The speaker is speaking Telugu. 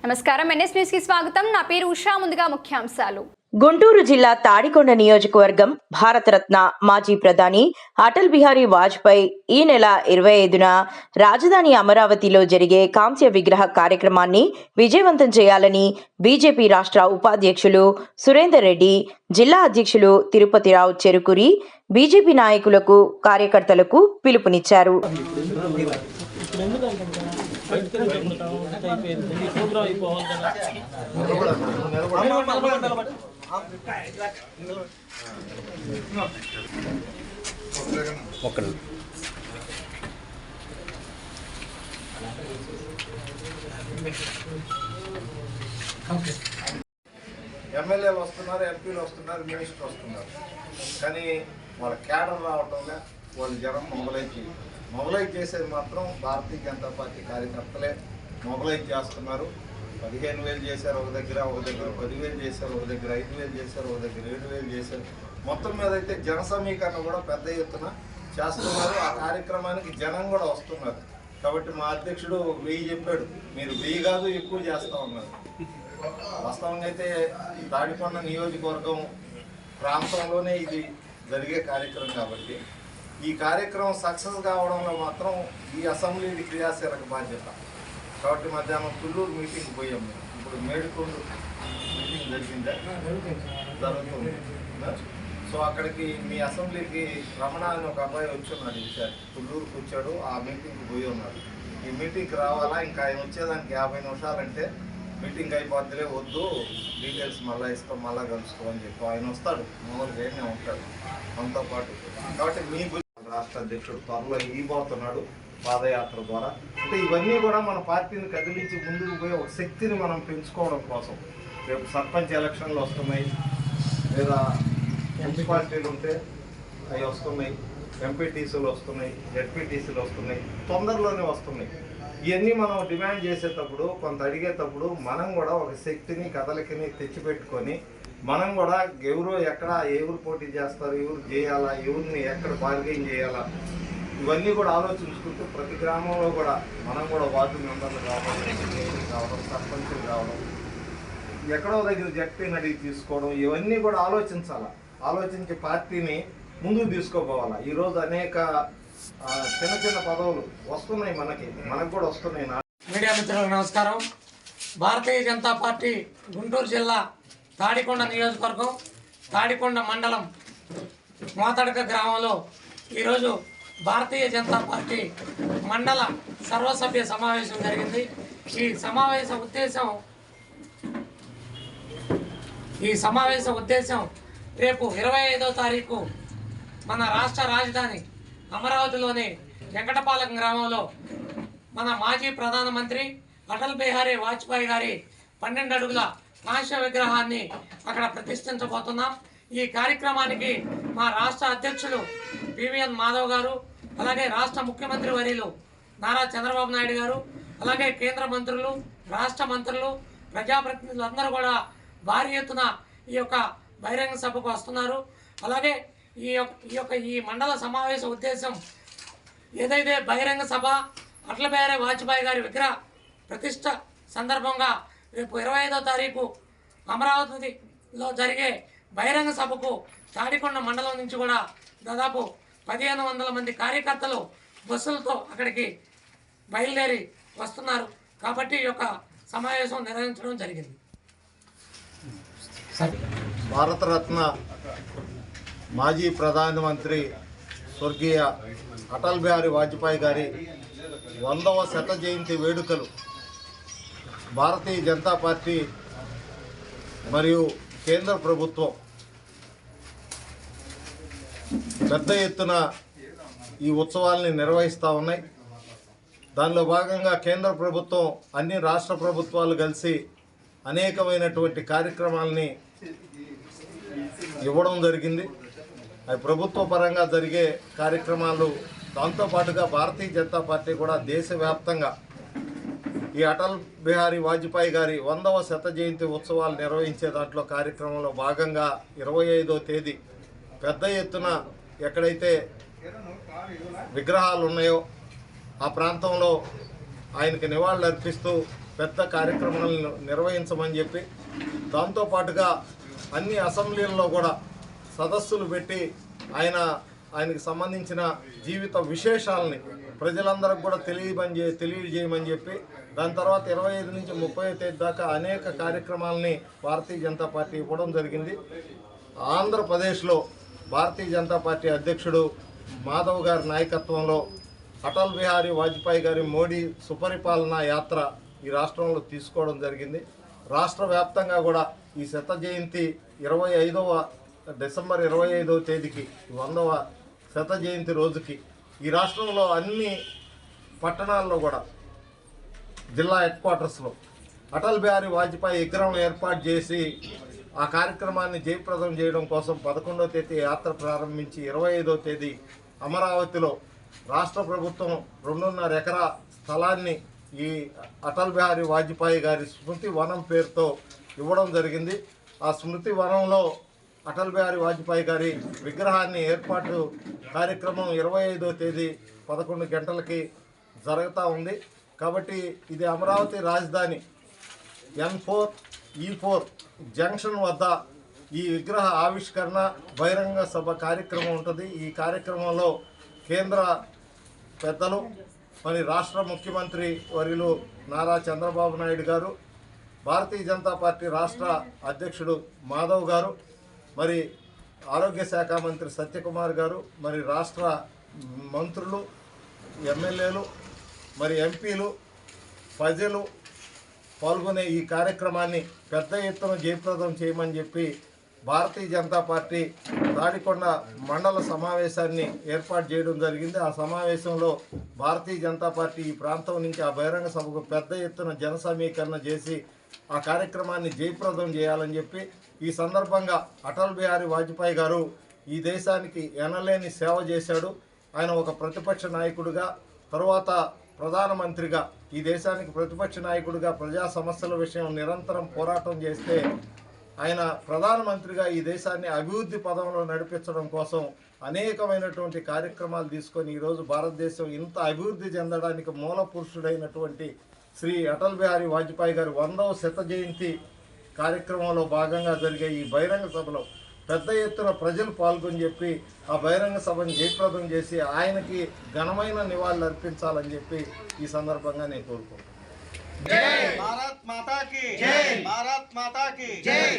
నమస్కారం, ఎన్ఎస్ న్యూస్ కి స్వాగతం. నా పేరు ఉషా. ముందుగా ముఖ్యాంశాలు. గుంటూరు జిల్లా తాడికొండ నియోజకవర్గం భారతరత్న మాజీ ప్రధాని అటల్ బిహారీ వాజ్పేయి ఈ నెల 25న రాజధాని అమరావతిలో జరిగే కాంస్య విగ్రహ కార్యక్రమాన్ని విజయవంతం చేయాలని బీజేపీ రాష్ట్ర ఉపాధ్యక్షులు సురేందర్ రెడ్డి, జిల్లా అధ్యక్షులు తిరుపతిరావు చెరుకూరి బీజేపీ నాయకులకు, కార్యకర్తలకు పిలుపునిచ్చారు. ఎమ్మెల్యేలు వస్తున్నారు, ఎంపీలు వస్తున్నారు, మినిస్టర్ వస్తున్నారు, కానీ వాళ్ళ క్యాడర్ రావటంలో వాళ్ళు జనం మొబలైజ్ చేసేది మాత్రం భారతీయ జనతా పార్టీ కార్యకర్తలే మొబలైజ్ చేస్తున్నారు. 15,000 చేశారు ఒక దగ్గర 10,000 చేశారు ఒక దగ్గర 5,000 చేశారు ఒక దగ్గర 7,000 చేశారు. మొత్తం మీద అయితే జన సమీకరణ కూడా పెద్ద ఎత్తున చేస్తున్నారు. ఆ కార్యక్రమానికి జనం కూడా వస్తున్నారు. కాబట్టి మా అధ్యక్షుడు 1000 చెప్పాడు, మీరు 1000 కాదు ఎక్కువ చేస్తా ఉన్నారు. వాస్తవంగా అయితే తాడికొండ నియోజకవర్గం ప్రాంతంలోనే ఇది జరిగే కార్యక్రమం కాబట్టి ఈ కార్యక్రమం సక్సెస్ కావడంలో మాత్రం ఈ అసెంబ్లీ క్రియాశీలక బాధ్యత. కాబట్టి మధ్యాహ్నం తుళ్ళూరు మీటింగ్ పోయాం. మేము ఇప్పుడు మేడికొండు మీటింగ్ జరుగుతుంది. సో అక్కడికి మీ అసెంబ్లీకి రమణ అని ఒక అబ్బాయి వచ్చి ఉన్నాడు, ఈసారి తుళ్ళూరుకు వచ్చాడు, ఆ మీటింగ్కి పోయి ఉన్నాడు. ఈ మీటింగ్కి రావాలా, ఇంకా ఆయన వచ్చేదానికి 50 నిమిషాలంటే మీటింగ్ అయిపోద్దిలే, వద్దు డీటెయిల్స్ మళ్ళీ ఇస్తాం, మళ్ళీ కలుస్తాం అని చెప్పి ఆయన వస్తాడు. మామూలుగా ఏమే ఉంటాడు మనతో పాటు. కాబట్టి మీ రాష్ట్ర అధ్యక్షుడు త్వరలో ఇవ్వబోతున్నాడు పాదయాత్ర ద్వారా. అంటే ఇవన్నీ కూడా మన పార్టీని కదిలించి ముందుకు పోయి ఒక శక్తిని మనం పెంచుకోవడం కోసం. రేపు సర్పంచ్ ఎలక్షన్లు వస్తున్నాయి, లేదా మున్సిపాలిటీలు ఉంటే అవి వస్తున్నాయి, ఎంపీటీసీలు వస్తున్నాయి, జెడ్పీటీసీలు వస్తున్నాయి, తొందరలోనే వస్తున్నాయి. ఇవన్నీ మనం డిమాండ్ చేసేటప్పుడు, కొంత అడిగేటప్పుడు మనం కూడా ఒక శక్తిని కదలికని తెచ్చిపెట్టుకొని మనం కూడా ఎవరు ఎక్కడ ఎవరు పోటీ చేస్తారు, ఎవరు చేయాలా, ఎవరిని ఎక్కడ బార్గెయిన్ చేయాలా, ఇవన్నీ కూడా ఆలోచించుకుంటూ ప్రతి గ్రామంలో కూడా మనం కూడా వార్డు మెంబర్లు కావడం, సర్పంచులు కావడం, ఎక్కడో దగ్గర జడ్పీని అడిగి తీసుకోవడం, ఇవన్నీ కూడా ఆలోచించి పార్టీని ముందుకు తీసుకోపోవాలా. ఈరోజు అనేక చిన్న చిన్న పదవులు వస్తున్నాయి, మనకు కూడా వస్తున్నాయి. మీడియా మిత్రులకు నమస్కారం. భారతీయ జనతా పార్టీ గుంటూరు జిల్లా తాడికొండ నియోజకవర్గం తాడికొండ మండలం మోతడక గ్రామంలో ఈరోజు భారతీయ జనతా పార్టీ మండల సర్వసభ్య సమావేశం జరిగింది. ఈ సమావేశ ఉద్దేశం రేపు 25వ తారీఖు మన రాష్ట్ర రాజధాని అమరావతిలోని వెంకటపాలెం గ్రామంలో మన మాజీ ప్రధానమంత్రి అటల్ బిహారీ వాజ్పేయి గారి 12 అడుగుల కాంస్య విగ్రహాన్ని అక్కడ ప్రతిష్ఠించబోతున్నాం. ఈ కార్యక్రమానికి మా రాష్ట్ర అధ్యక్షులు పివిఎన్ మాధవ్ గారు, అలాగే రాష్ట్ర ముఖ్యమంత్రి వర్యులు నారా చంద్రబాబు నాయుడు గారు, అలాగే కేంద్ర మంత్రులు, రాష్ట్ర మంత్రులు, ప్రజాప్రతినిధులు అందరూ కూడా భారీ ఎత్తున ఈ యొక్క బహిరంగ సభకు వస్తున్నారు. అలాగే ఈ మండల సమావేశ ఉద్దేశం ఏదైతే బహిరంగ సభ అటల్ బిహారీ వాజ్పేయి గారి విగ్రహ ప్రతిష్ట సందర్భంగా రేపు 25వ తారీఖు అమరావతిలో జరిగే బహిరంగ సభకు తాడికొండ మండలం నుంచి కూడా దాదాపు 1500 మంది కార్యకర్తలు బస్సులతో అక్కడికి బయలుదేరి వస్తున్నారు. కాబట్టి ఈ యొక్క సమావేశం నిర్వహించడం జరిగింది. భారతరత్న మాజీ ప్రధానమంత్రి స్వర్గీయ అటల్ బిహారీ వాజ్పేయి గారి 100వ శత జయంతి వేడుకలు భారతీయ జనతా పార్టీ మరియు కేంద్ర ప్రభుత్వం పెద్ద ఎత్తున ఈ ఉత్సవాల్ని నిర్వహిస్తూ ఉన్నాయి. దానిలో భాగంగా కేంద్ర ప్రభుత్వం అన్ని రాష్ట్ర ప్రభుత్వాలు కలిసి అనేకమైనటువంటి కార్యక్రమాలని ఇవ్వడం జరిగింది. అవి ప్రభుత్వ పరంగా జరిగే కార్యక్రమాలు. దాంతోపాటుగా భారతీయ జనతా పార్టీ కూడా దేశవ్యాప్తంగా ఈ అటల్ బిహారీ వాజ్పేయి గారి 100వ శత జయంతి ఉత్సవాలు నిర్వహించే దాంట్లో కార్యక్రమంలో భాగంగా 25వ తేదీ పెద్ద ఎత్తున ఎక్కడైతే విగ్రహాలు ఉన్నాయో ఆ ప్రాంతంలో ఆయనకి నివాళులు అర్పిస్తూ పెద్ద కార్యక్రమాలను నిర్వహించమని చెప్పి, దాంతోపాటుగా అన్ని అసెంబ్లీల్లో కూడా సదస్సులు పెట్టి ఆయనకి సంబంధించిన జీవిత విశేషాలని ప్రజలందరికీ కూడా తెలియజేయమని చెప్పి, దాని తర్వాత 25 నుంచి 30 తేదీ దాకా అనేక కార్యక్రమాలని భారతీయ జనతా పార్టీ ఇవ్వడం జరిగింది. ఆంధ్రప్రదేశ్లో భారతీయ జనతా పార్టీ అధ్యక్షుడు మాధవ్ గారి నాయకత్వంలో అటల్ బిహారీ వాజ్పేయి గారి మోడీ సుపరిపాలనా యాత్ర ఈ రాష్ట్రంలో తీసుకోవడం జరిగింది. రాష్ట్ర వ్యాప్తంగా కూడా ఈ శత జయంతి డిసెంబర్ 25వ తేదీకి 100వ శత జయంతి రోజుకి ఈ రాష్ట్రంలో అన్ని పట్టణాల్లో కూడా జిల్లా హెడ్ క్వార్టర్స్లో అటల్ బిహారీ వాజ్పేయి విగ్రహం ఏర్పాటు చేసి ఆ కార్యక్రమాన్ని జయప్రదం చేయడం కోసం 11వ తేదీ యాత్ర ప్రారంభించి 25వ తేదీ అమరావతిలో రాష్ట్ర ప్రభుత్వం 2.5 ఎకరా స్థలాన్ని ఈ అటల్ బిహారీ వాజ్పేయి గారి స్మృతి వనం పేరుతో ఇవ్వడం జరిగింది. ఆ స్మృతి వనంలో అటల్ బిహారీ వాజ్పేయి గారి విగ్రహాన్ని ఏర్పాటు కార్యక్రమం 25వ తేదీ 11 గంటలకి జరుగుతూ ఉంది. కాబట్టి ఇది అమరావతి రాజధాని N4 E4 జంక్షన్ వద్ద ఈ విగ్రహ ఆవిష్కరణ బహిరంగ సభ కార్యక్రమం ఉంటుంది. ఈ కార్యక్రమంలో కేంద్ర పెద్దలు, మరి రాష్ట్ర ముఖ్యమంత్రి వర్యులు నారా చంద్రబాబు నాయుడు గారు, భారతీయ జనతా పార్టీ రాష్ట్ర అధ్యక్షుడు మాధవ్ గారు, మరి ఆరోగ్య శాఖ మంత్రి సత్యకుమార్ గారు, మరి రాష్ట్ర మంత్రులు, ఎమ్మెల్యేలు, మరి ఎంపీలు, ప్రజలు పాల్గొనే ఈ కార్యక్రమాన్ని పెద్ద ఎత్తున జయప్రదం చేయమని చెప్పి భారతీయ జనతా పార్టీ తాడికొండ మండల సమావేశాన్ని ఏర్పాటు చేయడం జరిగింది. ఆ సమావేశంలో భారతీయ జనతా పార్టీ ఈ ప్రాంతం నుంచి ఆ బహిరంగ సభకు పెద్ద ఎత్తున జన సమీకరణ చేసి ఆ కార్యక్రమాన్ని జయప్రదం చేయాలని చెప్పి, ఈ సందర్భంగా అటల్ బిహారీ వాజ్పేయి గారు ఈ దేశానికి ఎనలేని సేవ చేశాడు. ఆయన ఒక ప్రతిపక్ష నాయకుడిగా, తరువాత ప్రధానమంత్రిగా, ఈ దేశానికి ప్రతిపక్ష నాయకుడిగా ప్రజా సమస్యల విషయం నిరంతరం పోరాటం చేస్తే, ఆయన ప్రధానమంత్రిగా ఈ దేశాన్ని అభివృద్ధి పదంలో నడిపించడం కోసం అనేకమైనటువంటి కార్యక్రమాలు తీసుకొని ఈరోజు భారతదేశం ఇంత అభివృద్ధి చెందడానికి మూల పురుషుడైనటువంటి శ్రీ అటల్ బిహారీ వాజ్పేయి గారి 100వ శత జయంతి కార్యక్రమంలో భాగంగా జరిగే ఈ బహిరంగ సభలో పెద్ద ఎత్తున ప్రజలు పాల్గొని చెప్పి ఆ బహిరంగ సభను జయప్రదం చేసి ఆయనకి ఘనమైన నివాళులు అర్పించాలని చెప్పి ఈ సందర్భంగా నేను కోరుకుంటున్నాను. भारत माता की जय, भारत माता की जय।